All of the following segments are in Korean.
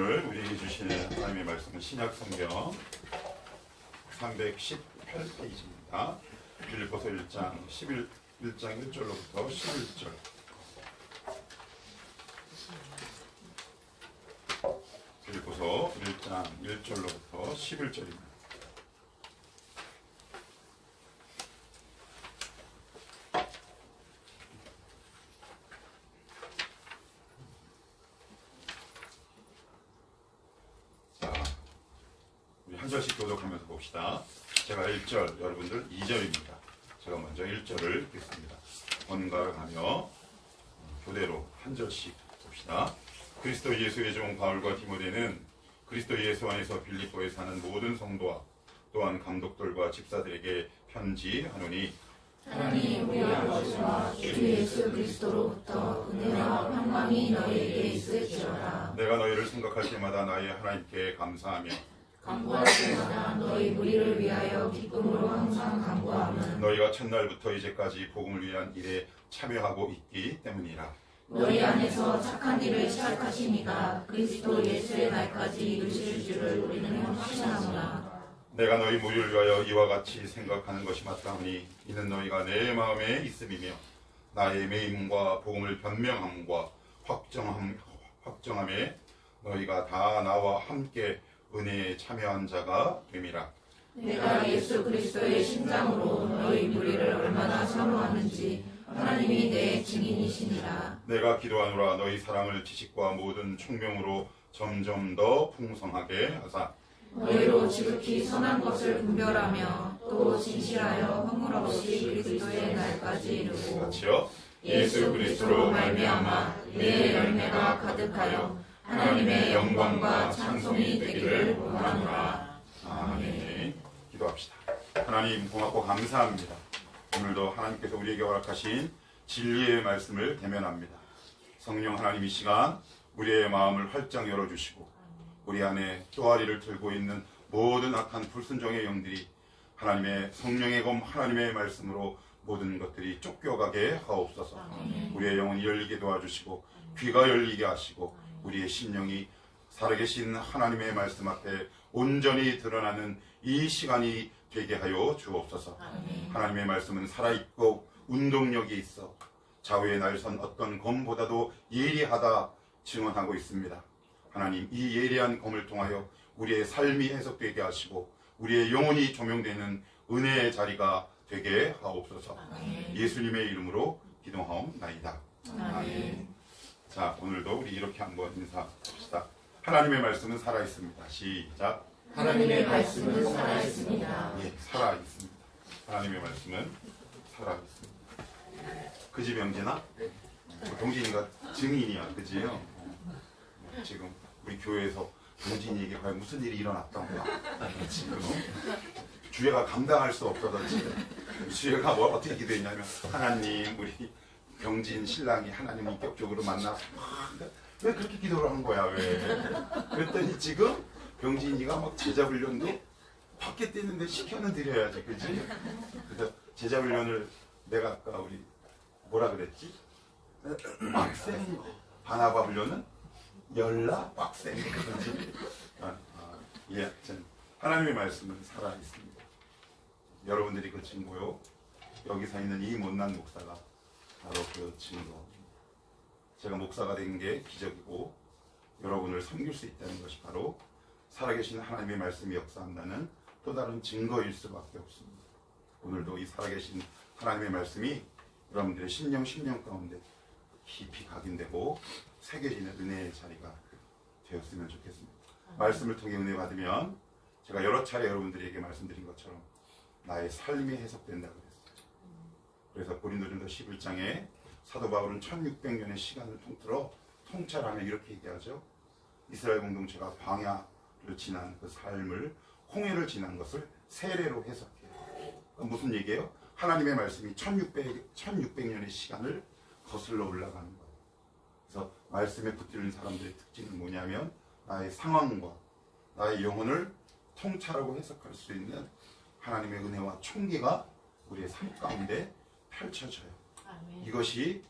오늘 우리에게 주시는 하나님의 말씀은 신약성경 318페이지입니다. 빌립보서 1장 1절로부터 11절. 빌립보서 1장 1절로부터 11절입니다. 한 절씩 교독하면서 봅시다. 제가 1절, 여러분들 2절입니다. 제가 먼저 1절을 읽겠습니다. 번갈아가며 교대로 한 절씩 봅시다. 그리스도 예수의 종 바울과 디모데는 그리스도 예수 안에서 빌립보에 사는 모든 성도와 또한 감독들과 집사들에게 편지하노니 하나님 우리 아버지와 주 예수 그리스도로부터 은혜와 평강이 너희에게 있을지어다. 내가 너희를 생각할 때마다 나의 하나님께 감사하며 간구할 때마다 너희 무리를 위하여 기쁨으로 항상 간구함은 너희가 첫날부터 이제까지 복음을 위한 일에 참여하고 있기 때문이라. 너희 안에서 착한 일을 시작하시니가 그리스도 예수의 날까지 이루실 줄을 우리는 확신하노라. 내가 너희 무리를 위하여 이와 같이 생각하는 것이 마땅하니 이는 너희가 내 마음에 있음이며 나의 매임과 복음을 변명함과 확정함에 너희가 다 나와 함께 은혜에 참여한 자가 됨이라. 내가 예수 그리스도의 심장으로 너희 무리를 얼마나 사모하는지 하나님이 내 증인이시니라. 내가 기도하노라. 너희 사랑을 지식과 모든 총명으로 점점 더 풍성하게 하사 너희로 지극히 선한 것을 분별하며 또 진실하여 허물 없이 그리스도의 날까지 이르고 같이요. 예수 그리스도로 말미암아 내 열매가 가득하여 하나님의 영광과 찬송이 되기를 원하노라. 아멘. 기도합시다. 하나님 고맙고 감사합니다. 오늘도 하나님께서 우리에게 허락하신 진리의 말씀을 대면합니다. 성령 하나님 이 시간 우리의 마음을 활짝 열어주시고 우리 안에 쪼아리를 들고 있는 모든 악한 불순종의 영들이 하나님의 성령의 검 하나님의 말씀으로 모든 것들이 쫓겨가게 하옵소서. 우리의 영혼이 열리게 도와주시고 귀가 열리게 하시고 우리의 심령이 살아계신 하나님의 말씀 앞에 온전히 드러나는 이 시간이 되게 하여 주옵소서. 하나님의 말씀은 살아있고 운동력이 있어 좌우의 날선 어떤 검보다도 예리하다 증언하고 있습니다. 하나님 이 예리한 검을 통하여 우리의 삶이 해석되게 하시고 우리의 영혼이 조명되는 은혜의 자리가 되게 하옵소서. 예수님의 이름으로 기도하옵나이다. 아멘. 자, 오늘도 우리 이렇게 한번 인사합시다. 하나님의 말씀은 살아있습니다. 시작. 하나님의 말씀은 살아있습니다. 예, 살아있습니다. 하나님의 말씀은 살아있습니다. 그지 병진아? 병진이가 증인이야, 그지요? 지금 우리 교회에서 병진이에게 과연 무슨 일이 일어났던가 지금 주애가 감당할 수 없어서 지금 주애가 뭐 어떻게 기도했냐면 하나님 우리 병진 신랑이 하나님 인격적으로 만나서 왜 그렇게 기도를 한 거야 왜? 그랬더니 지금 병진이가 막 제자훈련도 밖에 뛰는데 시켜는 드려야지 그지? 그래서 제자훈련을 내가 아까 우리 뭐라 그랬지? 빡센 거 바나바 훈련은 열라 빡센 거 그지? 예, 하나님의 말씀은 살아있습니다. 여러분들이 그 증거요 여기서 있는 이 못난 목사가 바로 그 증거. 제가 목사가 된 게 기적이고 여러분을 섬길 수 있다는 것이 바로 살아계신 하나님의 말씀이 역사한다는 또 다른 증거일 수밖에 없습니다. 오늘도 이 살아계신 하나님의 말씀이 여러분들의 심령 가운데 깊이 각인되고 새겨지는 은혜의 자리가 되었으면 좋겠습니다. 말씀을 통해 은혜 받으면 제가 여러 차례 여러분들에게 말씀드린 것처럼 나의 삶이 해석된다고 그랬어요. 그래서 고린도전서 11장에 사도 바울은 1600년의 시간을 통틀어 통찰하며 이렇게 얘기하죠. 이스라엘 공동체가 광야를 지난 그 삶을 홍해를 지난 것을 세례로 해석해요. 무슨 얘기예요? 하나님의 말씀이 1600년의 시간을 거슬러 올라가는 거예요. 그래서 말씀에 붙들린 사람들의 특징은 뭐냐면 나의 상황과 나의 영혼을 통찰하고 해석할 수 있는 하나님의 은혜와 총기가 우리의 삶 가운데 펼쳐져요. 아멘. 이것이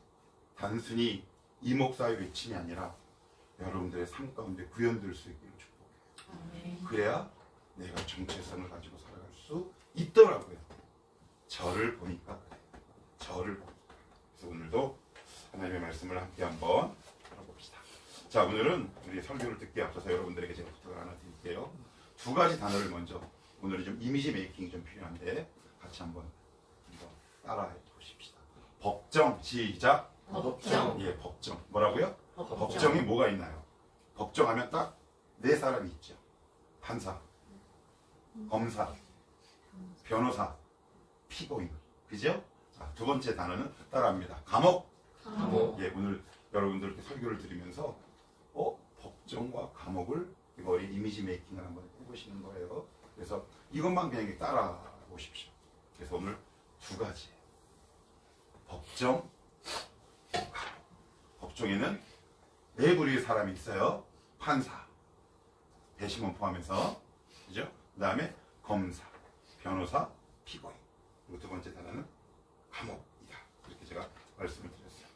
단순히 이 목사의 외침이 아니라 여러분들의 삶 가운데 구현될 수 있기를 축복해요. 그래야 내가 정체성을 가지고 살아갈 수 있더라고요. 저를 보니까 그래요. 저를 보니까. 그래서 오늘도 하나님의 말씀을 함께 한번 알아봅시다. 자, 오늘은 우리 설교를 듣기 앞서서 여러분들에게 제가 부탁을 하나 드릴게요. 두 가지 단어를 먼저, 오늘은 좀 이미지 메이킹이 좀 필요한데 같이 한번 따라해 보십시다. 법정, 시작. 법정. 예, 법정. 뭐라고요? 법정. 법정이 뭐가 있나요? 법정하면 딱 네 사람이 있죠. 판사, 검사, 변호사, 피고인. 그죠? 자, 두 번째 단어는 따라합니다. 감옥. 감옥. 예, 오늘 여러분들께 설교를 드리면서 법정과 감옥을 머리 이미지 메이킹을 한번 해보시는 거예요. 그래서 이것만 그냥 따라 보십시오. 그래서 오늘 두 가지. 법정, 감옥. 법정에는 네 부류의 사람이 있어요. 판사, 배심원 포함해서, 그죠? 그 다음에 검사, 변호사, 피고인. 그리고 두 번째 단어는 감옥이다. 이렇게 제가 말씀을 드렸어요.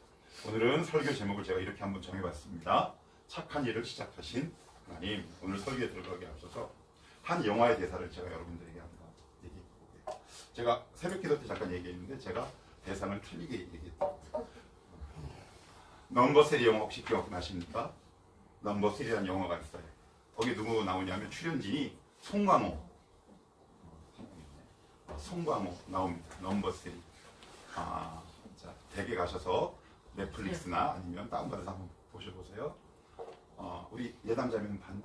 오늘은 설교 제목을 제가 이렇게 한번 정해봤습니다. 착한 일을 시작하신 하나님. 오늘 설교에 들어가기 앞서서 한 영화의 대사를 제가 여러분들에게 한번 얘기해 볼게요. 제가 새벽 기도 때 잠깐 얘기했는데 제가 대상을 틀리게 얘기했더라고요. 넘버 3 영화 혹시 기억나십니까? 넘버 3라는 영화가 있어요. 거기 누구 나오냐면 출연진이 송강호 나옵니다. 넘버 3. 자, 댁에 가셔서 넷플릭스나 아니면 다운받아서 한번 보셔보세요. 우리 예담자매는 봤나?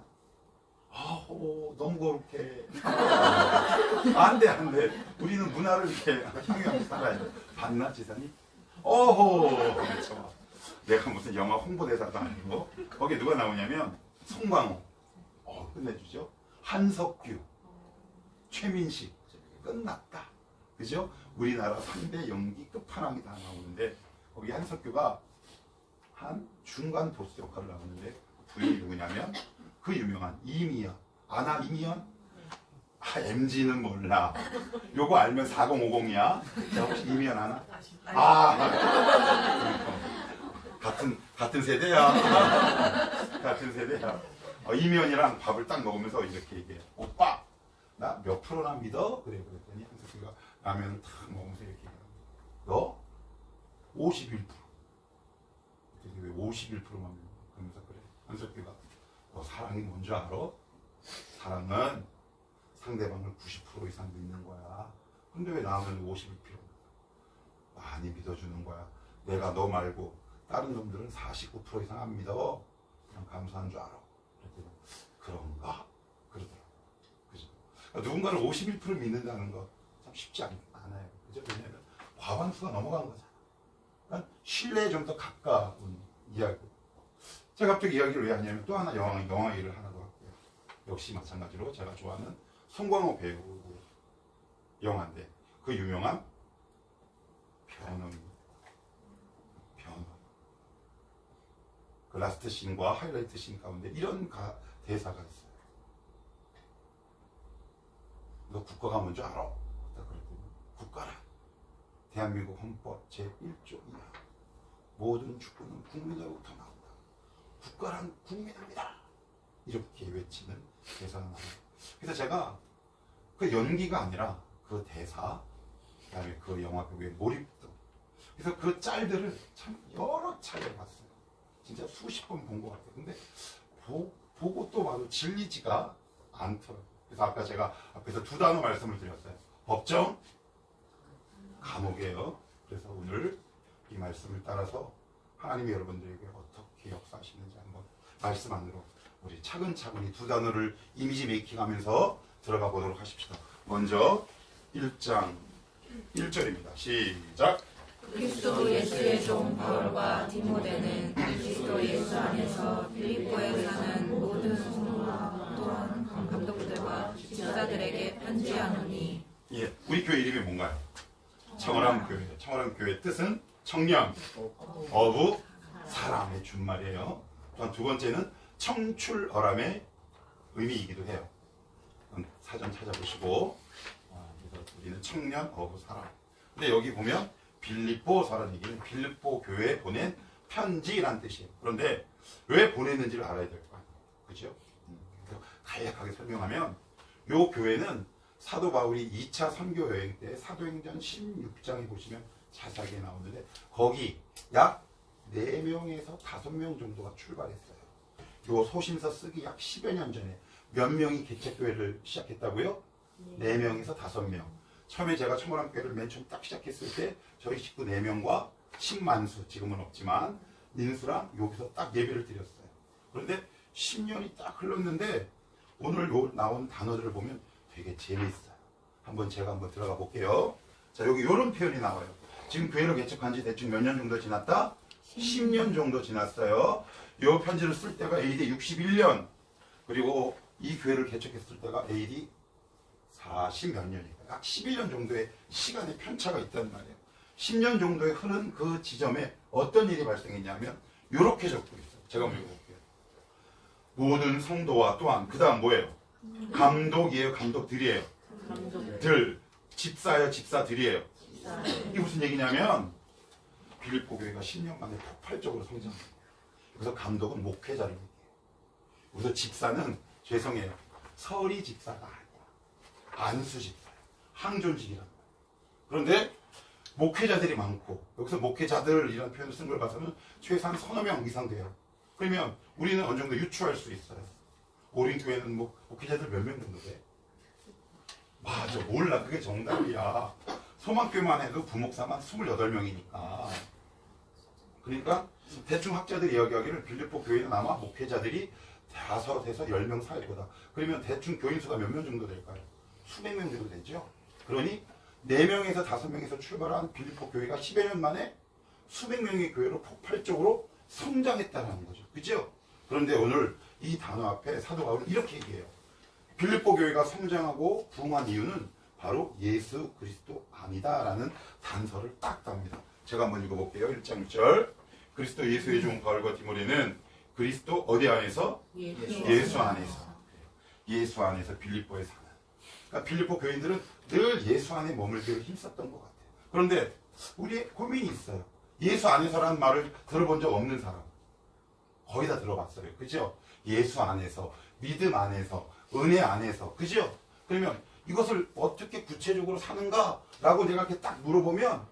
너무 거룩해. 안 돼. 우리는 문화를 이렇게 향유하면서 살아야 돼. 봤나, 지사님? 그렇죠. 내가 무슨 영화 홍보대사도 아니고. 거기에 누가 나오냐면, 송강호. 끝내주죠. 한석규. 최민식. 끝났다. 그죠? 우리나라 3대 연기 끝판왕이 다 나오는데, 거기 한석규가 한 중간 보스 역할을 하는데, 부인이 누구냐면, 그 유명한 이미연. 아나 이미연? MG는 몰라. 요거 알면 4050이야. 혹시 이미연 아나? 같은 세대야. 같은 세대야. 이미연이랑 밥을 딱 먹으면서 이렇게 얘기해. 오빠, 나 몇 프로나 믿어? 그랬더니 한석규가 라면을 탁 먹으면서 이렇게 얘기해. 너? 51%. 왜 51%만 믿어? 그러면서 그래. 한석규가 너 사랑이 뭔지 알아? 사랑은 상대방을 90% 이상 믿는 거야. 근데 왜 나는 51%? 많이 믿어주는 거야. 내가 너 말고 다른 놈들은 49% 이상 안 믿어. 그냥 감사한 줄 알아. 그랬더니 그런가? 그러더라고. 그죠? 그러니까 누군가를 51% 믿는다는 거 참 쉽지 않아요. 그죠? 왜냐면 과반수가 넘어간 거잖아. 그러니까 신뢰에 좀 더 가까운 이야기. 제가 갑자기 이야기를 왜 하냐면 또 하나 영화 일을 하나 더 할게요. 역시 마찬가지로 제가 좋아하는 송강호 배우 영화인데 그 유명한 변호입니다. 변호. 그 라스트 씬과 하이라이트 씬 가운데 이런 대사가 있어요. 너 국가가 뭔지 알아? 그랬더니 국가라. 대한민국 헌법 제1조 2하 모든 주권은 국민으로부터 나온다. 국가란 국민입니다. 이렇게 외치는 대사가 나와요. 그래서 제가 그 연기가 아니라 그 대사, 그 다음에 그 영화 배우의 몰입도, 그래서 그 짤들을 참 여러 차례 봤어요. 진짜 수십 번 본 것 같아요. 근데 보고 또 봐도 질리지가 않더라고요. 그래서 아까 제가 앞에서 두 단어 말씀을 드렸어요. 법정, 감옥이에요. 그래서 오늘 이 말씀을 따라서 하나님이 여러분들에게 어떻게 역사하시는지 한번 말씀 안으로 우리 차근차근히 두 단어를 이미지 메이킹하면서 들어가 보도록 하십시다. 먼저 1장 1절입니다. 시작. 그리스도 예수의 종 바울과 디모데는 그리스도 예수 안에서 빌립보에 사는 모든 성도와 또한 감독들과 집사들에게 편지하노니. 예, 우리 교회 이름이 뭔가요? 청월함 교회. 청월함 교회의 뜻은 청년, 어부, 사람의 준말이에요. 또한 두 번째는 청출어람의 의미이기도 해요. 사전 찾아보시고 그래서 우리는 청년, 어부, 사람. 근데 여기 보면 빌립보서라는 얘기는 빌립보 교회에 보낸 편지란 뜻이에요. 그런데 왜 보냈는지를 알아야 될 거 아니에요. 그죠? 그래서 간략하게 설명하면 요 교회는 사도 바울이 2차 선교 여행 때 사도행전 16장에 보시면 자세하게 나오는데 거기 약 4명에서 5명 정도가 출발했어요. 요 소신서 쓰기 약 10여 년 전에 몇 명이 개척교회를 시작했다고요? 4명에서 5명. 처음에 제가 청원함교회를 맨 처음 딱 시작했을 때 저희 식구 4명과 식만수, 지금은 없지만 민수랑 여기서 딱 예배를 드렸어요. 그런데 10년이 딱 흘렀는데 오늘 요 나온 단어들을 보면 되게 재미있어요. 제가 한번 들어가 볼게요. 자, 여기 이런 표현이 나와요. 지금 교회를 개척한 지 대충 몇 년 정도 지났다? 10년 정도 지났어요. 이 편지를 쓸 때가 AD 61년. 그리고 이 교회를 개척했을 때가 AD 40 몇 년이에요. 약 11년 정도의 시간의 편차가 있단 말이에요. 10년 정도의 흐른 그 지점에 어떤 일이 발생했냐면 이렇게 적고 있어요. 제가 한번 읽어볼게요. 모든 성도와 또한 그 다음 뭐예요? 감독이에요? 감독들이에요? 들. 집사예요? 집사들이에요? 이게 무슨 얘기냐면 빌립보 교회가 10년 만에 폭발적으로 성장합니다. 그래서 감독은 목회자를 얘기해요. 그래서 집사는 죄송해요. 서리 집사가 아니야. 안수 집사예요. 항존직이란 말이에요. 그런데 목회자들이 많고 여기서 목회자들이라는 표현을 쓴 걸 봐서는 최소한 서너 명 이상 돼요. 그러면 우리는 어느 정도 유추할 수 있어요. 우리 교회는 뭐 목회자들 몇 명 정도 돼? 맞아, 몰라. 그게 정답이야. 소망교회만 해도 부목사만 28명이니까. 그러니까 대충 학자들이 이야기하기를 빌립보 교회는 아마 목회자들이 5에서 10명 사이일 거다. 그러면 대충 교인 수가 몇 명 정도 될까요? 수백 명 정도 되죠. 그러니 4명에서 5명에서 출발한 빌립보 교회가 10여 년 만에 수백 명의 교회로 폭발적으로 성장했다는 거죠. 그죠? 그런데 오늘 이 단어 앞에 사도 바울은 이렇게 얘기해요. 빌립보 교회가 성장하고 부흥한 이유는 바로 예수 그리스도 아니다라는 단서를 딱 답니다. 제가 한번 읽어볼게요. 1장 6절. 그리스도 예수의 종 바울과 디모데는 그리스도 어디 안에서? 예수 안에서. 예수 안에서 빌립보에 사는. 그러니까 빌립보 교인들은 늘 예수 안에 머물기를 힘썼던 것 같아요. 그런데 우리의 고민이 있어요. 예수 안에서라는 말을 들어본 적 없는 사람. 거의 다 들어봤어요. 그죠? 예수 안에서, 믿음 안에서, 은혜 안에서. 그죠? 그러면 이것을 어떻게 구체적으로 사는가라고 내가 이렇게 딱 물어보면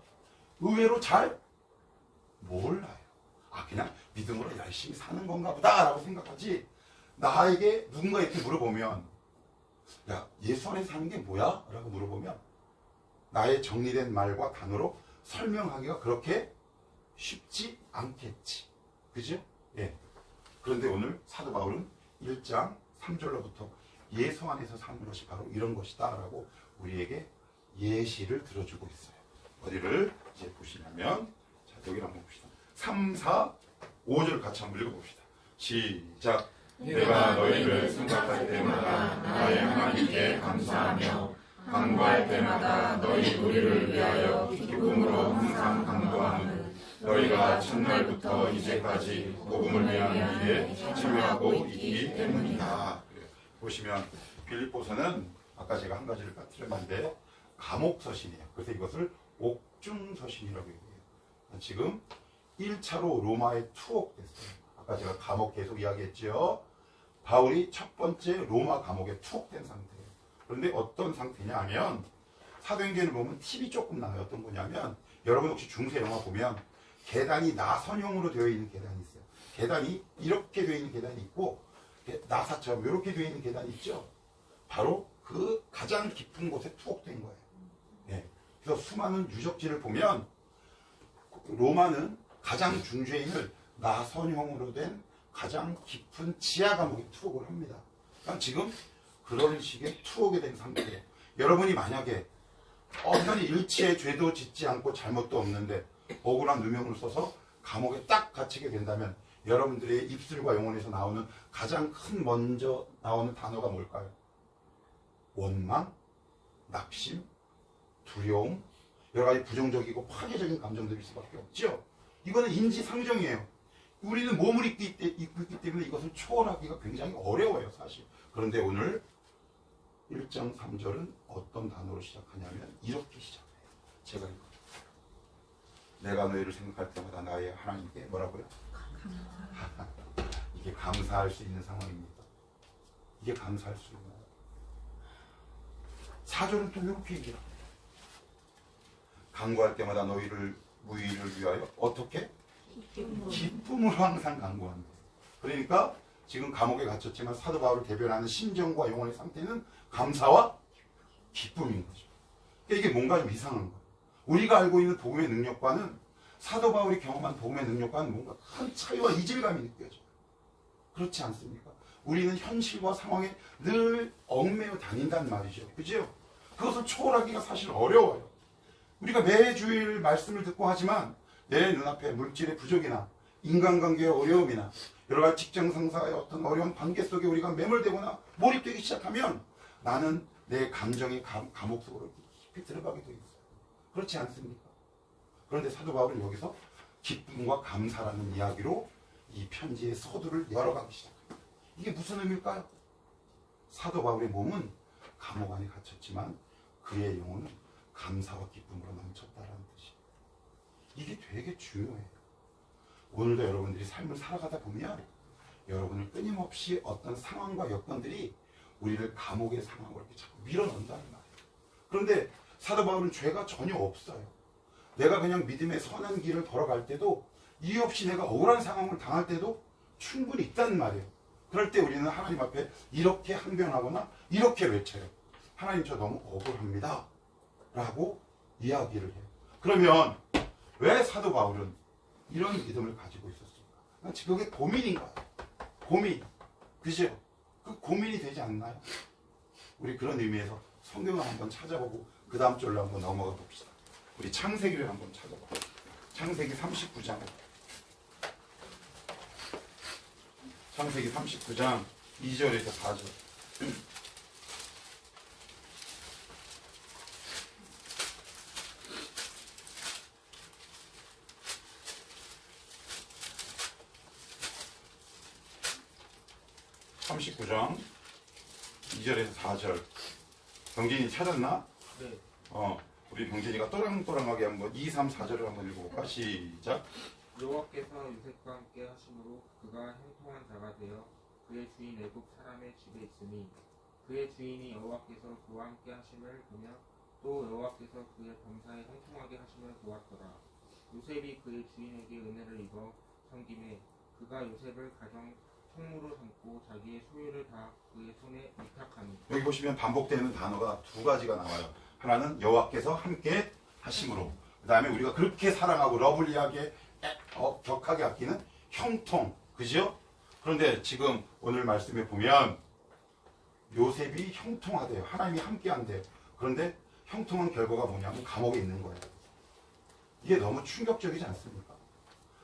의외로 잘 몰라요. 아, 그냥 믿음으로 열심히 사는 건가 보다라고 생각하지. 나에게 누군가 이렇게 물어보면 야, 예수 안에 사는 게 뭐야? 라고 물어보면 나의 정리된 말과 단어로 설명하기가 그렇게 쉽지 않겠지. 그죠? 예. 그런데 오늘 사도 바울은 1장 3절로부터 예수 안에서 사는 것이 바로 이런 것이다 라고 우리에게 예시를 들어주고 있어요. 어디를 이제 보시냐면 자, 여기를 한번 봅시다. 3, 4, 5절 같이 한번 읽어봅시다. 시작. 내가 너희를 생각할 때마다 나의 하나님께 감사하며 간구할 때마다 너희 우리를 위하여 기쁨으로 항상 간구하는 너희가 첫날부터 이제까지 복음을 위한 일에 참여하고 있기 때문이다. 보시면 빌립보서는 아까 제가 한 가지를 빠뜨렸는데 감옥서신이에요. 그래서 이것을 옥중서신이라고 얘기해요. 지금 1차로 로마에 투옥됐어요. 아까 제가 감옥 계속 이야기했죠. 바울이 첫 번째 로마 감옥에 투옥된 상태예요. 그런데 어떤 상태냐 하면 사도행전을 보면 팁이 조금 나와요. 어떤 거냐면 여러분 혹시 중세 영화 보면 계단이 나선형으로 되어 있는 계단이 있어요. 계단이 이렇게 되어 있는 계단이 있고 나사처럼 이렇게 되어 있는 계단이 있죠. 바로 그 가장 깊은 곳에 투옥된 거예요. 네. 그래서 수많은 유적지를 보면 로마는 가장 중죄인을 나선형으로 된 가장 깊은 지하 감옥에 투옥을 합니다. 그러니까 지금 그런 식의 투옥이 된 상태예요. 여러분이 만약에 어떤 일체의 죄도 짓지 않고 잘못도 없는데 억울한 누명을 써서 감옥에 딱 갇히게 된다면 여러분들의 입술과 영혼에서 나오는 가장 큰 먼저 나오는 단어가 뭘까요? 원망, 낙심, 두려움, 여러 가지 부정적이고 파괴적인 감정들일 수밖에 없죠. 이거는 인지상정이에요. 우리는 몸을 입고 있기 때문에 이것을 초월하기가 굉장히 어려워요, 사실. 그런데 오늘 1장 3절은 어떤 단어로 시작하냐면 이렇게 시작해요. 제가 읽어요. 내가 너희를 생각할 때마다 나의 하나님께 뭐라고요? 이게 감사할 수 있는 상황입니다. 이게 감사할 수 있는. 4절은 또 이렇게 얘기합니다. 간구할 때마다 너희를 무의를 위하여 어떻게? 기쁨으로 항상 간구한다. 그러니까 지금 감옥에 갇혔지만 사도 바울을 대변하는 심정과 영혼의 상태는 감사와 기쁨인 거죠. 그러니까 이게 뭔가 좀 이상한 거예요. 우리가 알고 있는 복음의 능력과는 사도 바울이 경험한 복음의 능력과는 뭔가 큰 차이와 이질감이 느껴져요. 그렇지 않습니까? 우리는 현실과 상황에 늘 얽매여 다닌단 말이죠. 그죠? 그것을 초월하기가 사실 어려워요. 우리가 매주일 말씀을 듣고 하지만 내 눈앞에 물질의 부족이나 인간관계의 어려움이나 여러 가지 직장 상사의 어떤 어려운 관계 속에 우리가 매몰되거나 몰입되기 시작하면 나는 내 감정의 감옥 속으로 깊이 들어가게 돼 있어요. 그렇지 않습니까? 그런데 사도 바울은 여기서 기쁨과 감사라는 이야기로 이 편지의 서두를 열어가기 시작합니다. 이게 무슨 의미일까요? 사도 바울의 몸은 감옥 안에 갇혔지만 그의 영혼은 감사와 기쁨으로 넘쳤다라는 뜻이에요. 이게 되게 중요해요. 오늘도 여러분들이 삶을 살아가다 보면 여러분을 끊임없이 어떤 상황과 여건들이 우리를 감옥의 상황으로 이렇게 자꾸 밀어넣는다는 말이에요. 그런데 사도 바울은 죄가 전혀 없어요. 내가 그냥 믿음의 선한 길을 걸어갈 때도 이유 없이 내가 억울한 상황을 당할 때도 충분히 있다는 말이에요. 그럴 때 우리는 하나님 앞에 이렇게 항변하거나 이렇게 외쳐요. 하나님, 저 너무 억울합니다 라고 이야기를 해요. 그러면 왜 사도 바울은 이런 믿음을 가지고 있었을까? 그게 고민인 거예요. 고민. 그죠? 그 고민이 되지 않나요? 우리 그런 의미에서 성경을 한번 찾아보고 그 다음 절로 한번 넘어가 봅시다. 우리 창세기를 한번 찾아봐요. 창세기 39장. 창세기 39장 2절에서 4절. (39장) 2절에서 4절. 병진이 찾았나? 네. 우리 병진이가 또랑또랑하게 한번 2, 3, 4절을 한번 읽어볼까? 시작. 여호와께서 요셉과 함께 하심으로 그가 형통한 자가 되어 그의 주인 애굽 사람의 집에 있으니 그의 주인이 여호와께서 그와 함께 하심을 보며 또 여호와께서 그의 범사에 형통하게 하심을 보았더라. 요셉이 그의 주인에게 은혜를 입어 섬김에 그가 요셉을 가정 총무로 삼고 자기의 소유를 다 그의 손에 위탁하니. 여기 보시면 반복되는 단어가 두 가지가 나와요. 하나는 여호와께서 함께 하심으로, 그 다음에 우리가 그렇게 사랑하고 러블리하게 격하게 아끼는 형통. 그죠? 그런데 지금 오늘 말씀에 보면 요셉이 형통하대요. 하나님이 함께한대요. 그런데 형통한 결과가 뭐냐면 감옥에 있는 거예요. 이게 너무 충격적이지 않습니까?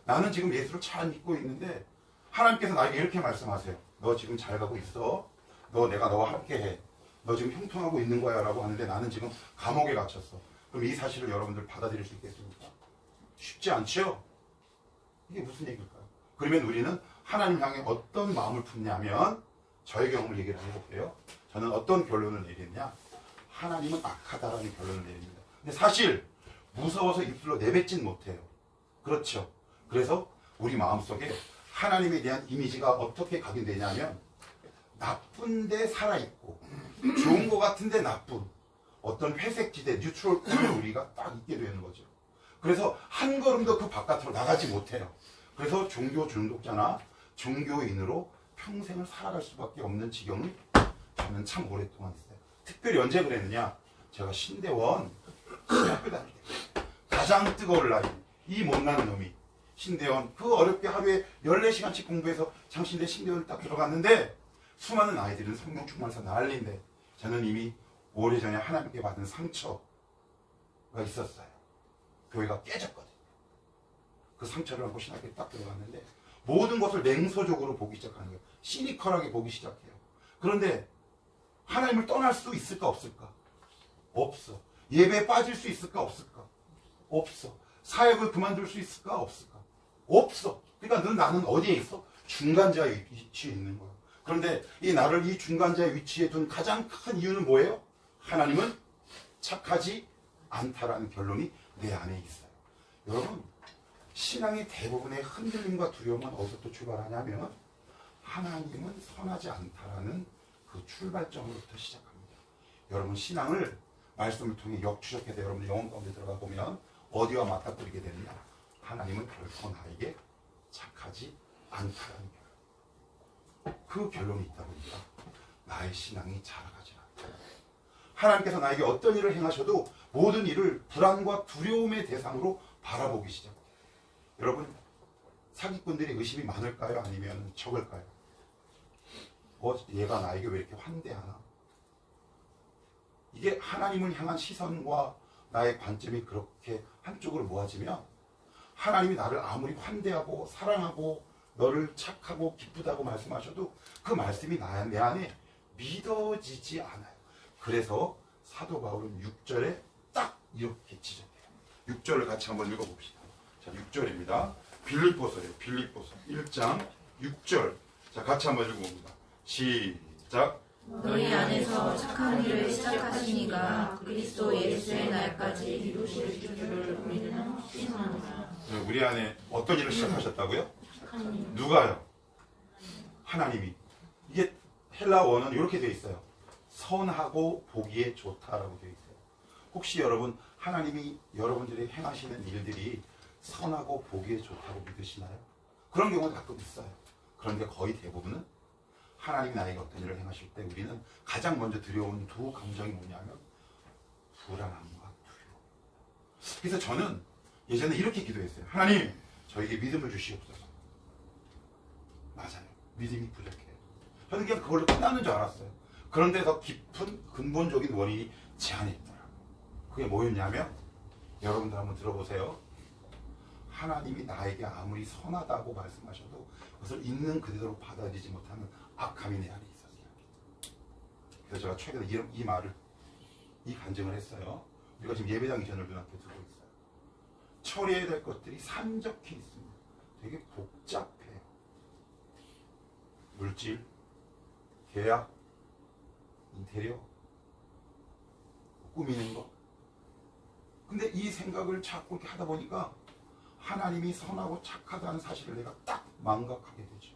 나는 지금 예수를 잘 믿고 있는데 하나님께서 나에게 이렇게 말씀하세요. 너 지금 잘 가고 있어. 내가 너와 함께해. 너 지금 형통하고 있는 거야 라고 하는데 나는 지금 감옥에 갇혔어. 그럼 이 사실을 여러분들 받아들일 수 있겠습니까? 쉽지 않죠? 이게 무슨 얘기일까요? 그러면 우리는 하나님 향해 어떤 마음을 품냐면, 저의 경험을 얘기를 해볼게요. 저는 어떤 결론을 내렸냐? 하나님은 악하다라는 결론을 내립니다. 근데 사실 무서워서 입술로 내뱉진 못해요. 그렇죠? 그래서 우리 마음속에 하나님에 대한 이미지가 어떻게 각인되냐면, 나쁜데 살아있고 좋은 것 같은데 나쁜 어떤 회색지대, 뉴트럴을 우리가 딱 있게 되는 거죠. 그래서 한 걸음도 그 바깥으로 나가지 못해요. 그래서 종교 중독자나 종교인으로 평생을 살아갈 수밖에 없는 지경을 저는 참 오랫동안 있어요. 특별히 언제 그랬느냐? 제가 신대원 학교 다닐 때 가장 뜨거울 나이, 이 못난 놈이 신대원, 그 어렵게 하루에 14시간씩 공부해서 장신대 신대원 딱 들어갔는데 수많은 아이들은 성경 충만해서 난리인데 저는 이미 오래전에 하나님께 받은 상처가 있었어요. 교회가 깨졌거든요. 그 상처를 안고 신학교에 딱 들어갔는데 모든 것을 냉소적으로 보기 시작하는 거예요. 시니컬하게 보기 시작해요. 그런데 하나님을 떠날 수 있을까 없을까? 없어. 예배에 빠질 수 있을까 없을까? 없어. 사역을 그만둘 수 있을까 없을까? 없어. 그러니까 나는 어디에 있어? 중간자의 위치에 있는 거야. 그런데 나를 이 중간자의 위치에 둔 가장 큰 이유는 뭐예요? 하나님은 착하지 않다라는 결론이 내 안에 있어요. 여러분, 신앙의 대부분의 흔들림과 두려움은 어디서 또 출발하냐면 하나님은 선하지 않다라는 그 출발점으로부터 시작합니다. 여러분, 신앙을 말씀을 통해 역추적해서 여러분들 영혼 가운데 들어가 보면 어디와 맞닥뜨리게 되느냐? 하나님은 결코 나에게 착하지 않다라는 결론. 그 결론이 있다 보니까 나의 신앙이 자라가지 않다. 하나님께서 나에게 어떤 일을 행하셔도 모든 일을 불안과 두려움의 대상으로 바라보기 시작해요. 여러분, 사기꾼들이 의심이 많을까요? 아니면 적을까요? 얘가 나에게 왜 이렇게 환대하나? 이게 하나님을 향한 시선과 나의 관점이 그렇게 한쪽으로 모아지면 하나님이 나를 아무리 환대하고 사랑하고 너를 착하고 기쁘다고 말씀하셔도 그 말씀이 내 안에 믿어지지 않아요. 그래서 사도 바울은 6절에 딱 이렇게 지적해요. 6절을 같이 한번 읽어봅시다. 자, 6절입니다. 빌립보서예요. 빌립보서 1장 6절. 자, 같이 한번 읽어봅니다. 시작. 너희 안에서 착한 일을 시작하시니가 그리스도 예수의 날까지 이루실 줄을 우리는 확신하노라. 우리 안에 어떤 일을 시작하셨다고요? 착한 일. 누가요? 하나님이. 이게 헬라 원어는 이렇게 되어 있어요. 선하고 보기에 좋다라고 되어 있어요. 혹시 여러분, 하나님이 여러분들이 행하시는 일들이 선하고 보기에 좋다고 믿으시나요? 그런 경우가 가끔 있어요. 그런데 거의 대부분은 하나님이 나에게 어떤 일을 행하실 때 우리는 가장 먼저 들여온 두 감정이 뭐냐면 불안함과 두려움. 그래서 저는 예전에 이렇게 기도했어요. 하나님, 저에게 믿음을 주시옵소서. 맞아요. 믿음이 부족해요. 저는 그냥 그걸로 끝나는 줄 알았어요. 그런데 더 깊은 근본적인 원인이 제 안에 있더라고요. 그게 뭐였냐면, 여러분들 한번 들어보세요. 하나님이 나에게 아무리 선하다고 말씀하셔도 그것을 있는 그대로 받아들이지 못하는 악함이 내 안에 있었어요. 그래서 제가 최근에 이 말을, 이 간증을 했어요. 우리가 지금 예배당 이전을 눈앞에 두고 있어요. 처리해야 될 것들이 산적해 있습니다. 되게 복잡해요. 물질, 계약, 인테리어, 꾸미는 거. 근데 이 생각을 자꾸 이렇게 하다 보니까 하나님이 선하고 착하다는 사실을 내가 딱 망각하게 되죠.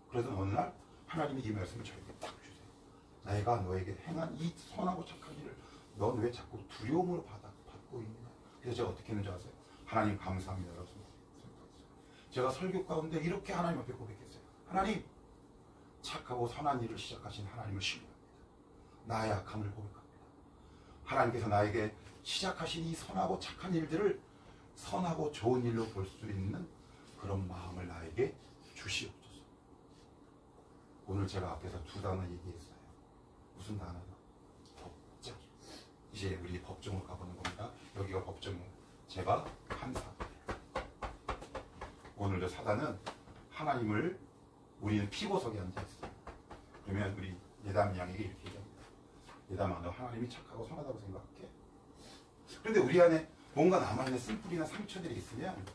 그래서 어느 날 하나님이 이 말씀을 저에게 딱 주세요. 내가 너에게 행한 이 선하고 착한 일을 넌 왜 자꾸 두려움으로 받고 있느냐. 그래서 제가 어떻게 했는지 아세요? 하나님 감사합니다. 라고 제가 설교 가운데 이렇게 하나님 앞에 고백했어요. 하나님, 착하고 선한 일을 시작하신 하나님을 신뢰합니다. 나의 악함을 고백합니다. 하나님께서 나에게 시작하신 이 선하고 착한 일들을 선하고 좋은 일로 볼 수 있는 그런 마음을 나에게 주시옵소서. 오늘 제가 앞에서 두 단어 얘기했어요. 무슨 단어요? 법정. 이제 우리 법정으로 가보는 겁니다. 여기가 법정이에요. 제가 판사. 오늘도 사단은 하나님을, 우리는 피고석에 앉아있어요. 그러면 우리 예담 양에게 이렇게 얘기합니다. 예담아, 너 하나님이 착하고 선하다고 생각해? 그런데 우리 안에 뭔가 남아있는 쓴뿌리나 상처들이 있으면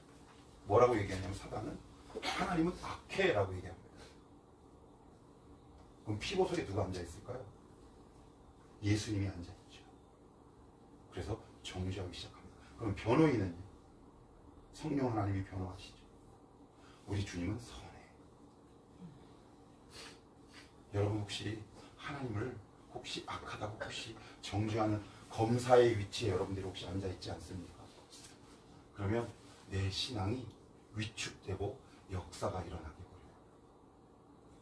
뭐라고 얘기하냐면 사단은 하나님은 악해라고 얘기합니다. 그럼 피고석에 누가 앉아있을까요? 예수님이 앉아있죠. 그래서 정죄하기 시작합니다. 그럼 변호인은요? 성령 하나님이 변호하시죠. 우리 주님은 선해. 여러분, 혹시 하나님을 혹시 악하다고 혹시 정죄하는 검사의 위치에 여러분들이 혹시 앉아있지 않습니까? 그러면 내 신앙이 위축되고 역사가 일어나게 버려요.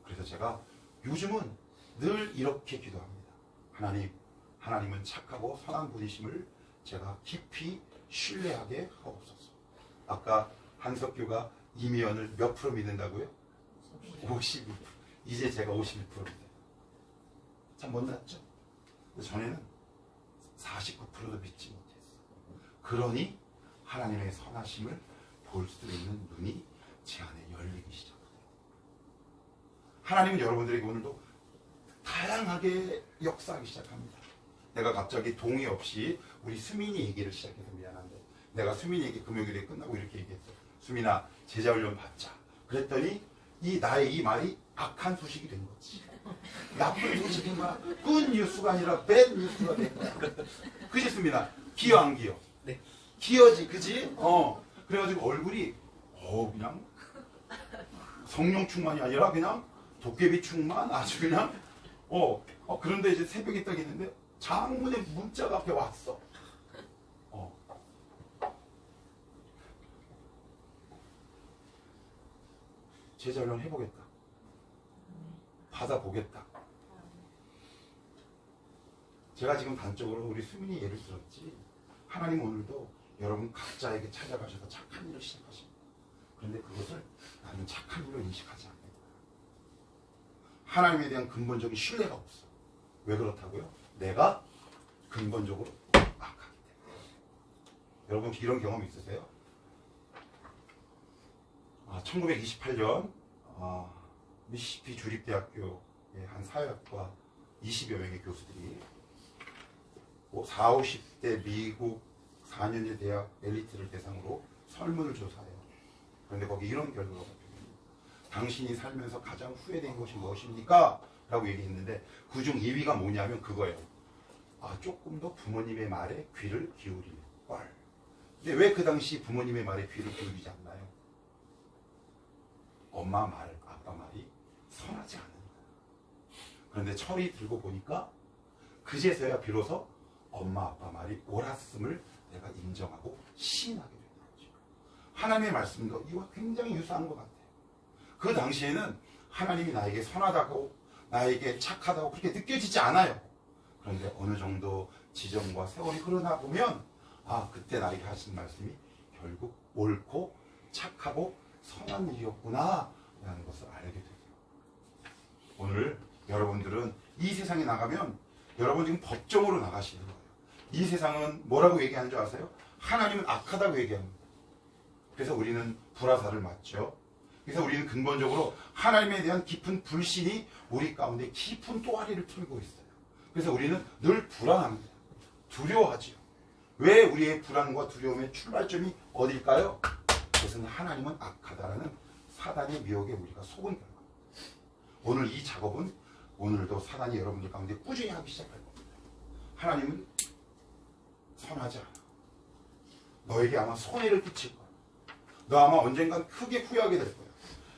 그래서 제가 요즘은 늘 이렇게 기도합니다. 하나님은 착하고 선한 분이심을 제가 깊이 신뢰하게 하옵소서. 아까 한석규가 이미연을 몇 프로 믿는다고요? 51%. 이제 제가 51%입니다. 참 못났죠? 전에는 49%도 믿지 못했어. 그러니 하나님의 선하심을 볼 수 있는 눈이 제 안에 열리기 시작해요. 하나님은 여러분들에게 오늘도 다양하게 역사하기 시작합니다. 내가 갑자기 동의 없이 우리 수민이 얘기를 시작해서 미안한데, 내가 수민이 얘기 금요일에 끝나고 이렇게 얘기했어요. 수민아, 제자훈련 받자. 그랬더니 나의 이 말이 악한 소식이 된 거지. 나쁜 소식인 거야. 굿 뉴스가 아니라 배드 뉴스가 된 거야. 그지 수민아? 기여 안 기여? 네. 기여지, 그지? 그래가지고 얼굴이 그냥 성령 충만이 아니라 그냥 도깨비 충만 아주 그냥 그런데 이제 새벽에 딱 있는데 장문의 문자가 앞에 왔어. 재자련 해보겠다. 받아보겠다. 제가 지금 단적으로 우리 수민이 예를 들었지, 하나님 오늘도 여러분 각자에게 찾아가셔서 착한 일을 시작하십니다. 그런데 그것을 나는 착한 일로 인식하지 않는다. 하나님에 대한 근본적인 신뢰가 없어. 왜 그렇다고요? 내가 근본적으로 악하기 때문에. 여러분 이런 경험 있으세요? 1928년 미시시피 주립대학교의 한 사회학과 20여 명의 교수들이 40, 50대 미국 4년제 대학 엘리트를 대상으로 설문을 조사해요. 그런데 거기 이런 결과가 발표됩니다. 당신이 살면서 가장 후회된 것이 무엇입니까? 라고 얘기했는데 그중 2위가 뭐냐면 그거예요. 조금 더 부모님의 말에 귀를 기울이는 걸. 근데 왜 그 당시 부모님의 말에 귀를 기울이지 않나요? 엄마 말, 아빠 말이 선하지 않은 거예요. 그런데 철이 들고 보니까 그제서야 비로소 엄마, 아빠 말이 옳았음을 내가 인정하고 시인하게 되는 거죠. 하나님의 말씀도 이와 굉장히 유사한 것 같아요. 그 당시에는 하나님이 나에게 선하다고, 나에게 착하다고 그렇게 느껴지지 않아요. 그런데 어느 정도 지점과 세월이 흐르나 보면 그때 나에게 하신 말씀이 결국 옳고 착하고 선한 일이었구나 라는 것을 알게 되죠. 오늘 여러분들은 이 세상에 나가면 여러분 지금 법정으로 나가시는 거예요. 이 세상은 뭐라고 얘기하는 줄 아세요? 하나님은 악하다고 얘기합니다. 그래서 우리는 불화살을 맞죠. 그래서 우리는 근본적으로 하나님에 대한 깊은 불신이 우리 가운데 깊은 또아리를 틀고 있어요. 그래서 우리는 늘 불안합니다. 두려워하죠. 왜 우리의 불안과 두려움의 출발점이 어딜까요? 그것은 하나님은 악하다라는 사단의 미혹에 우리가 속은 결과입니다. 오늘 이 작업은 오늘도 사단이 여러분들 가운데 꾸준히 하기 시작할 겁니다. 하나님은 선하지 않아. 너에게 아마 손해를 끼칠 거야. 너 아마 언젠간 크게 후회하게 될 거야.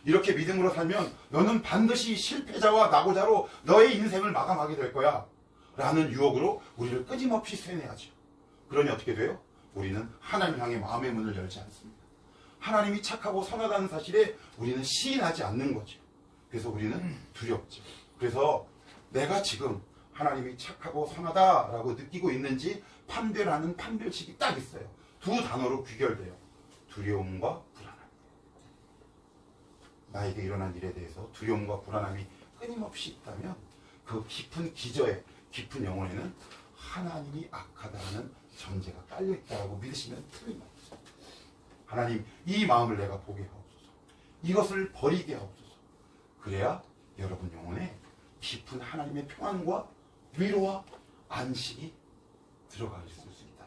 이렇게 믿음으로 살면 너는 반드시 실패자와 낙오자로 너의 인생을 마감하게 될 거야. 라는 유혹으로 우리를 끊임없이 세뇌하죠. 그러니 어떻게 돼요? 우리는 하나님 향해 마음의 문을 열지 않습니다. 하나님이 착하고 선하다는 사실에 우리는 시인하지 않는 거죠. 그래서 우리는 두렵죠. 그래서 내가 지금 하나님이 착하고 선하다라고 느끼고 있는지 판별하는 판별식이 딱 있어요. 두 단어로 귀결돼요. 두려움과 불안함. 나에게 일어난 일에 대해서 두려움과 불안함이 끊임없이 있다면 그 깊은 기저에, 깊은 영혼에는 하나님이 악하다는 전제가 깔려있다고 믿으시면 틀림없어요. 하나님, 이 마음을 내가 보게 하옵소서. 이것을 버리게 하옵소서. 그래야 여러분 영혼에 깊은 하나님의 평안과 위로와 안식이 들어갈 수 있다.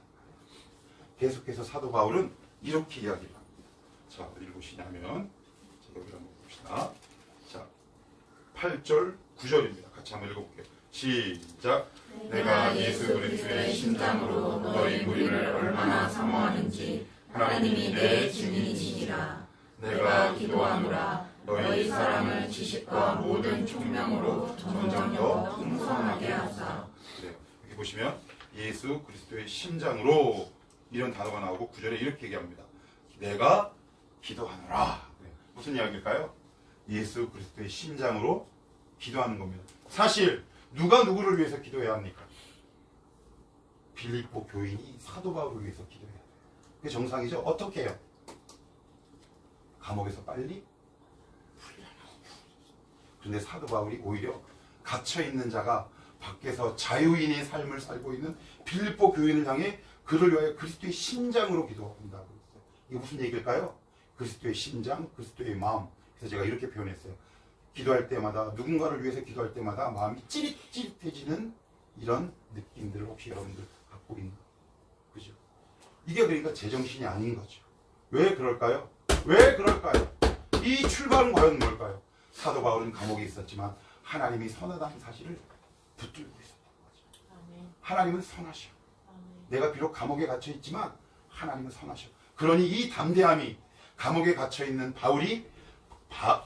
계속해서 사도 바울은 이렇게 이야기를 합니다. 자, 어디 보시냐면 여기를 한번 봅시다. 자, 8절, 9절입니다. 같이 한번 읽어볼게요. 시작. 내가 예수 그리스도의 심장으로 너희 무리를 얼마나 사모하는지 하나님이 내 증인이시니라. 내가 기도하노라. 너희 사랑을 지식과 모든 총명으로 점점 더 풍성하게 하사. 그래요. 여기 보시면 예수 그리스도의 심장으로 이런 단어가 나오고 9절에 이렇게 얘기합니다. 내가 기도하노라. 무슨 이야기일까요? 예수 그리스도의 심장으로 기도하는 겁니다. 사실 누가 누구를 위해서 기도해야 합니까? 빌립보 교인이 사도 바울을 위해서 기도해야 돼요. 그게 정상이죠. 어떻게 해요? 감옥에서 빨리 풀려나오고. 그런데 사도 바울이 오히려 갇혀있는 자가 밖에서 자유인의 삶을 살고 있는 빌립보 교인을 향해 그를 위하여 그리스도의 심장으로 기도한다고 했어요. 이게 무슨 얘기일까요? 그리스도의 심장, 그리스도의 마음. 그래서 제가 이렇게 표현했어요. 기도할 때마다, 누군가를 위해서 기도할 때마다 마음이 찌릿찌릿해지는 이런 느낌들을 혹시 여러분들 갖고 있나? 그죠? 이게 그러니까 제정신이 아닌 거죠. 왜 그럴까요? 왜 그럴까요? 이 출발은 과연 뭘까요? 사도 바울은 감옥에 있었지만 하나님이 선하다는 사실을 붙들고 있었던 거죠. 하나님은 선하셔. 내가 비록 감옥에 갇혀 있지만 하나님은 선하셔. 그러니 이 담대함이 감옥에 갇혀 있는 바울이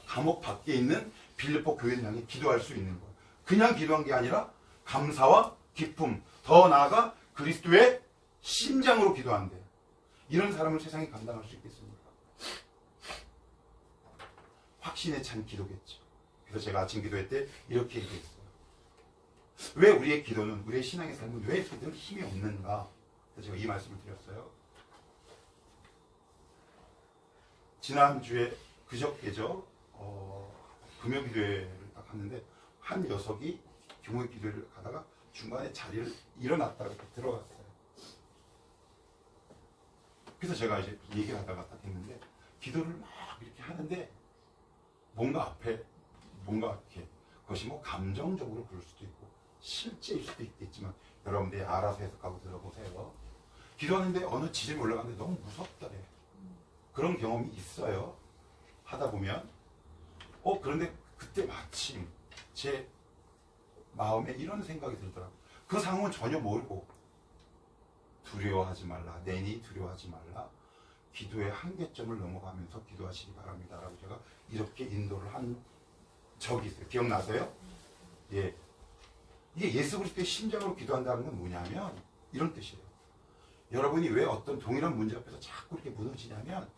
감옥 밖에 있는 빌립보 교회를 향해 기도할 수 있는 거예요. 그냥 기도한 게 아니라 감사와 기쁨, 더 나아가 그리스도의 심장으로 기도한대요. 이런 사람을 세상이 감당할 수 있겠습니까? 확신에 찬 기도겠죠. 그래서 제가 아침 기도회 때 이렇게 얘기했어요. 왜 우리의 기도는, 우리의 신앙의 삶은 왜 늘 힘이 없는가? 그래서 제가 이 말씀을 드렸어요. 지난주에 그저께죠. 금요기도회를 딱 갔는데 한 녀석이 규모의 기도회를 가다가 중간에 자리를 일어났다가 들어갔어요. 그래서 제가 이제 얘기를 하다가 딱 했는데 기도를 막 이렇게 하는데 뭔가 앞에 뭔가 이렇게 그것이 뭐 감정적으로 그럴 수도 있고 실제일 수도 있겠지만 여러분들이 알아서 해석하고 들어보세요. 기도하는데 어느 지점에 올라가는데 너무 무섭더래. 그런 경험이 있어요. 하다 보면 그런데 그때 마침 제 마음에 이런 생각이 들더라고요. 그 상황은 전혀 모르고 두려워하지 말라, 내니 두려워하지 말라, 기도의 한계점을 넘어가면서 기도하시기 바랍니다 라고 제가 이렇게 인도를 한 적이 있어요. 기억나세요? 예. 이게 예수 그리스도의 심장으로 기도한다는 건 뭐냐면 이런 뜻이에요. 여러분이 왜 어떤 동일한 문제 앞에서 자꾸 이렇게 무너지냐면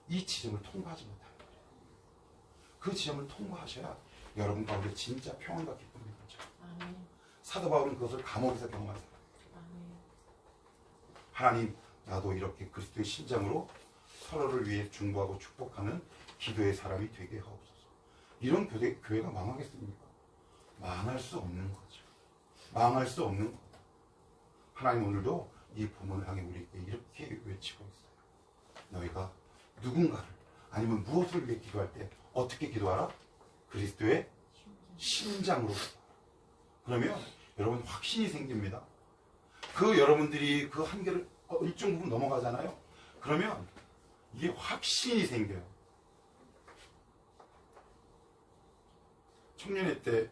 이 지점을 통과하지 못하는 거예요. 그 지점을 통과하셔야 여러분 가운데 진짜 평안과 기쁨이 있죠. 사도 바울은 그것을 감옥에서 경험한 사람이에요. 하나님, 나도 이렇게 그리스도의 심장으로 서로를 위해 중보하고 축복하는 기도의 사람이 되게 하옵소서. 이런 교회가 망하겠습니까? 망할 수 없는 거죠. 망할 수 없는 거예요. 하나님 오늘도 이 부문을 향해 우리에게 이렇게 외치고 있어요. 너희가 누군가를 아니면 무엇을 위해 기도할 때 어떻게 기도하라? 그리스도의 심장으로. 그러면 여러분 확신이 생깁니다. 그 여러분들이 그 한계를 일정 부분 넘어가잖아요. 그러면 이게 확신이 생겨요. 청년회 때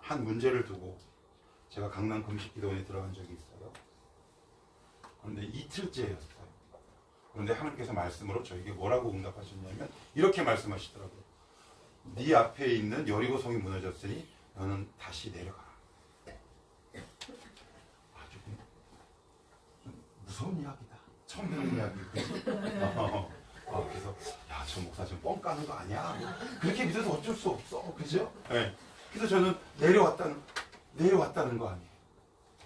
한 문제를 두고 제가 강남 금식기도원에 들어간 적이 있어요. 그런데 이틀째였어요. 그런데 하나님께서 말씀으로 저에게 뭐라고 응답하셨냐면 이렇게 말씀하시더라고요. 네 앞에 있는 여리고성이 무너졌으니 너는 다시 내려가라. 아주 무서운 이야기다. 처음 듣는 이야기. 그래서 야, 저 목사 지금 뻥 까는 거 아니야? 그렇게 믿어도 어쩔 수 없어. 그죠? 네. 그래서 저는 내려왔다는 거 아니에요.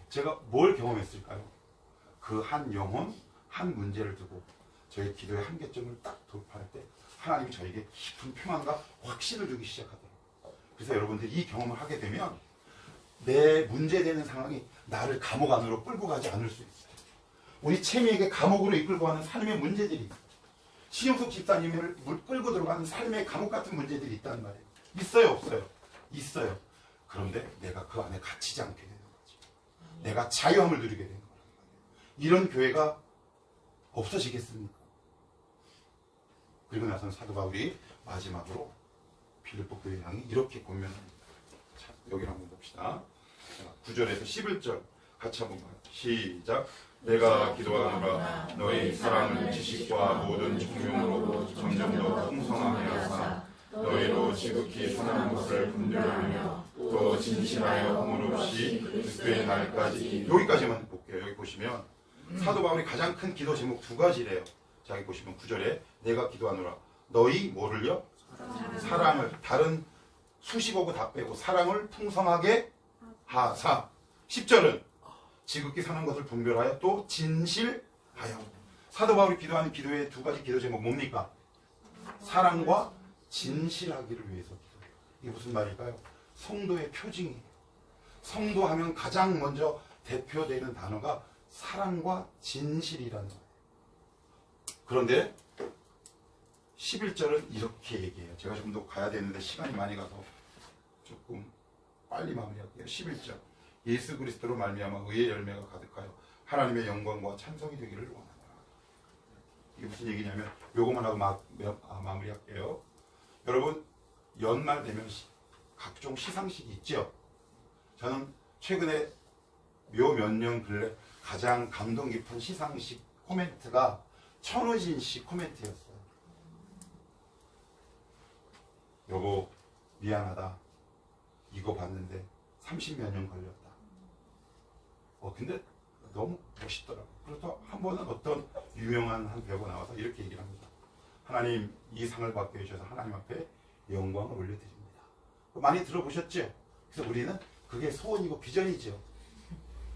제가 뭘 경험했을까요? 그 한 영혼, 한 문제를 두고 저의 기도의 한계점을 딱 돌파할 때 하나님이 저에게 깊은 평안과 확신을 주기 시작하더라고요. 그래서 여러분들이 이 경험을 하게 되면 내 문제되는 상황이 나를 감옥 안으로 끌고 가지 않을 수 있어요. 우리 채미에게 감옥으로 이끌고 가는 삶의 문제들이 있어요. 신영석 집사님을 끌고 들어가는 삶의 감옥 같은 문제들이 있단 말이에요. 있어요, 없어요? 있어요. 그런데 내가 그 안에 갇히지 않게 되는 거지. 내가 자유함을 누리게 되는 거예요. 이런 교회가 없어지겠습니까? 그리고 나서는 사도 바울이 마지막으로 빌립보 교회 향해 이렇게 권면합니다. 자, 여기를 한번 봅시다. 9절에서 11절 같이 한번 봐요. 시작. 내가 기도하노라 너희 사랑은 지식과 모든 총명으로 점점 더 풍성하게 하사 너희로 지극히 선한 것을 분별하며 또 진실하여 허물 없이 그리스도의 날까지. 여기까지만 볼게요. 여기 보시면 사도 바울이 가장 큰 기도 제목 두 가지래요. 자, 여기 보시면 9절에 내가 기도하노라 너희 뭐를요? 사랑을. 다른 수식어고 다 빼고 사랑을 풍성하게 하사. 10절은 지극히 선한 것을 분별하여 또 진실하여. 사도 바울이 기도하는 기도의 두 가지 기도 제목 뭡니까? 사랑과 진실하기를 위해서 기도해요. 이게 무슨 말일까요? 성도의 표징이에요. 성도하면 가장 먼저 대표되는 단어가 사랑과 진실이라는 거예요. 그런데 11절은 이렇게 얘기해요. 제가 좀 더 가야 되는데 시간이 많이 가서 조금 빨리 마무리할게요. 11절. 예수 그리스도로 말미암아 의의 열매가 가득하여 하나님의 영광과 찬송이 되기를 원하노라. 이게 무슨 얘기냐면 요거만 하고 마무리할게요. 여러분 연말 되면 각종 시상식이 있죠. 저는 최근에 몇 년 근래 가장 감동 깊은 시상식 코멘트가 천호진 씨 코멘트였어요. 여보 미안하다. 이거 봤는데 30몇 년 걸렸다. 근데 너무 멋있더라고. 그래서 한 번은 어떤 유명한 한 배우가 나와서 이렇게 얘기를 합니다. 하나님 이 상을 받게 해주셔서 하나님 앞에 영광을 올려드립니다. 많이 들어보셨죠? 그래서 우리는 그게 소원이고 비전이죠.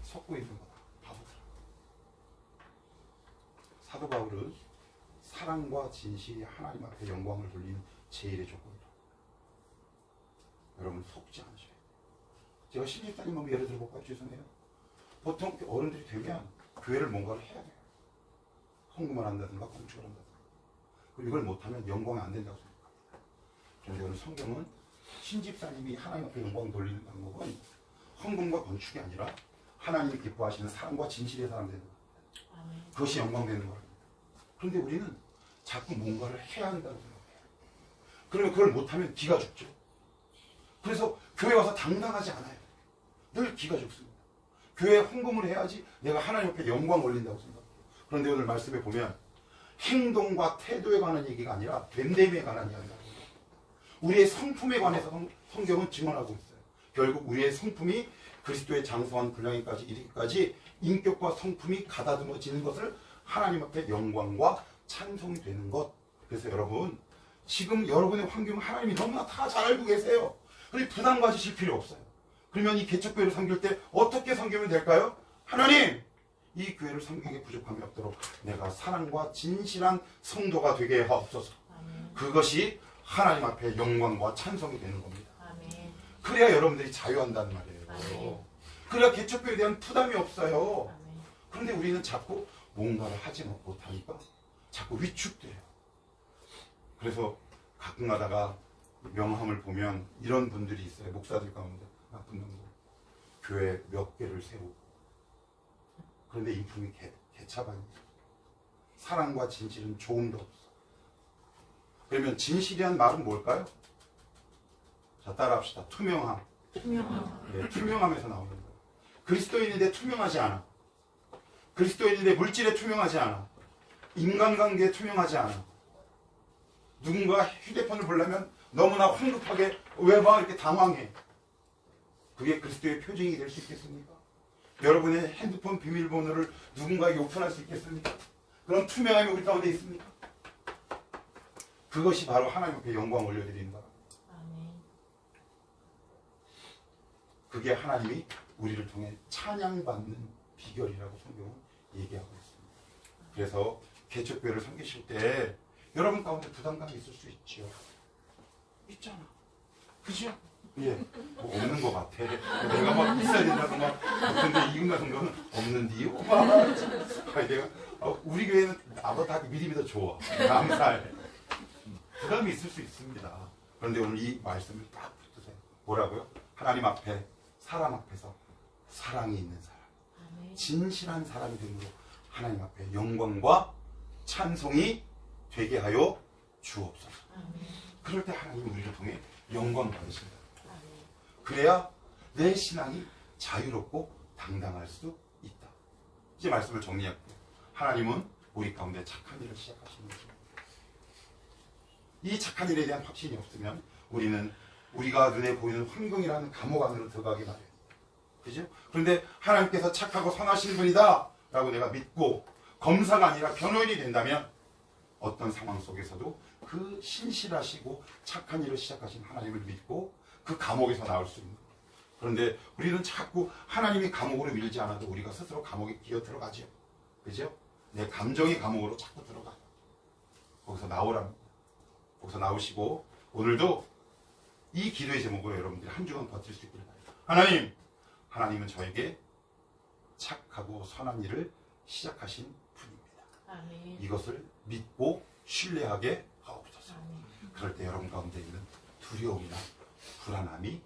섞고 있는 거다. 바보들. 사도 바울은 사랑과 진실이 하나님 앞에 영광을 돌리는 제일의 조건이다. 여러분 속지 않으셔야 돼요. 제가 신집사님 한번 예를 들어볼까요? 죄송해요. 보통 어른들이 되면 교회를 뭔가를 해야 돼요. 헌금을 한다든가 건축을 한다든가. 그리고 이걸 못하면 영광이 안 된다고 생각합니다. 그런데 오늘 성경은 신집사님이 하나님 앞에 영광 돌리는 방법은 헌금과 건축이 아니라 하나님이 기뻐하시는 사랑과 진실의 사람 되는 겁니다. 그것이 영광 되는 겁니다. 그런데 우리는 자꾸 뭔가를 해야 한다고 생각해요. 그러면 그걸 못하면 기가 죽죠. 그래서 교회 와서 당당하지 않아요. 늘 기가 죽습니다. 교회에 헌금을 해야지 내가 하나님 앞에 영광 올린다고 생각해요. 그런데 오늘 말씀에 보면 행동과 태도에 관한 얘기가 아니라 됨됨에 관한 이야기가 우리의 성품에 관해서 성경은 증언하고 있어요. 결국 우리의 성품이 그리스도의 장성한 분량에까지 이르기까지 인격과 성품이 가다듬어지는 것을 하나님 앞에 영광과 찬송이 되는 것. 그래서 여러분 지금 여러분의 환경은 하나님이 너무나 다 잘 알고 계세요. 그러니 부담 가지실 필요 없어요. 그러면 이 개척교회를 섬길 때 어떻게 섬기면 될까요? 하나님! 이 교회를 섬기기에 부족함이 없도록 내가 사랑과 진실한 성도가 되게 하옵소서. 그것이 하나님 앞에 영광과 찬송이 되는 겁니다. 그래야 여러분들이 자유한다는 말이에요. 그래야 개척교회에 대한 부담이 없어요. 그런데 우리는 자꾸 뭔가를 하지 못하니까 자꾸 위축돼요. 그래서 가끔 가다가 명함을 보면 이런 분들이 있어요. 목사들 가운데 나쁜 놈들. 교회 몇 개를 세우고 그런데 인품이 개차반이에요. 사랑과 진실은 조금도 없어. 그러면 진실이란 말은 뭘까요? 자, 따라합시다. 투명함. 네, 투명함에서 나오는 거예요. 그리스도인인데 투명하지 않아. 그리스도인인데 물질에 투명하지 않아. 인간관계에 투명하지 않아. 누군가 휴대폰을 보려면 너무나 황급하게 왜 봐? 이렇게 당황해. 그게 그리스도의 표징이 될 수 있겠습니까? 여러분의 핸드폰 비밀번호를 누군가에게 오픈할 수 있겠습니까? 그런 투명함이 우리 가운데 있습니까? 그것이 바로 하나님 앞에 영광 올려드리는 거랍니다. 그게 하나님이 우리를 통해 찬양받는 비결이라고 성경은 얘기하고 있습니다. 그래서 개척교회를 섬기실 때 여러분 가운데 부담감이 있을 수 있죠. 있잖아. 그죠? 예. 뭐 없는 것 같아. 내가 막 있어야 된다고 막. 근데 이근가 성경은 없는디요? 내가 우리 교회는 나보다 믿음이 더 좋아. 감사해. 부담이 있을 수 있습니다. 그런데 오늘 이 말씀을 딱 붙드세요. 뭐라고요? 하나님 앞에, 사람 앞에서 사랑이 있는 사람, 진실한 사람이 되므로 하나님 앞에 영광과 찬송이 되게 하여 주옵소서. 그럴 때 하나님은 우리를 통해 영광 받으신다. 그래야 내 신앙이 자유롭고 당당할 수 있다. 이제 말씀을 정리할게요. 하나님은 우리 가운데 착한 일을 시작하시는 거죠. 이 착한 일에 대한 확신이 없으면 우리는 우리가 눈에 보이는 환경이라는 감옥 안으로 들어가기 마련입니다. 그죠? 그런데 하나님께서 착하고 선하신 분이다 라고 내가 믿고 검사가 아니라 변호인이 된다면 어떤 상황 속에서도 그 신실하시고 착한 일을 시작하신 하나님을 믿고 그 감옥에서 나올 수 있는 거예요. 그런데 우리는 자꾸 하나님이 감옥으로 밀지 않아도 우리가 스스로 감옥에 기어 들어가죠. 그죠? 내 감정이 감옥으로 자꾸 들어가요. 거기서 나오랍니다. 거기서 나오시고 오늘도 이 기도의 제목으로 여러분들이 한 주간 버틸 수 있기를 바랍니다. 하나님은 저에게 착하고 선한 일을 시작하신 분입니다. 아멘. 이것을 믿고 신뢰하게 하옵소서. 아멘. 그럴 때 여러분 가운데 있는 두려움이나 불안함이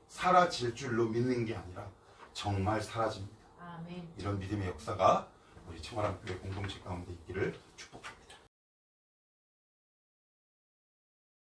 사라질 줄로 믿는 게 아니라 정말 사라집니다. 아멘. 이런 믿음의 역사가 우리 청아람교회 공동체 가운데 있기를 축복합니다.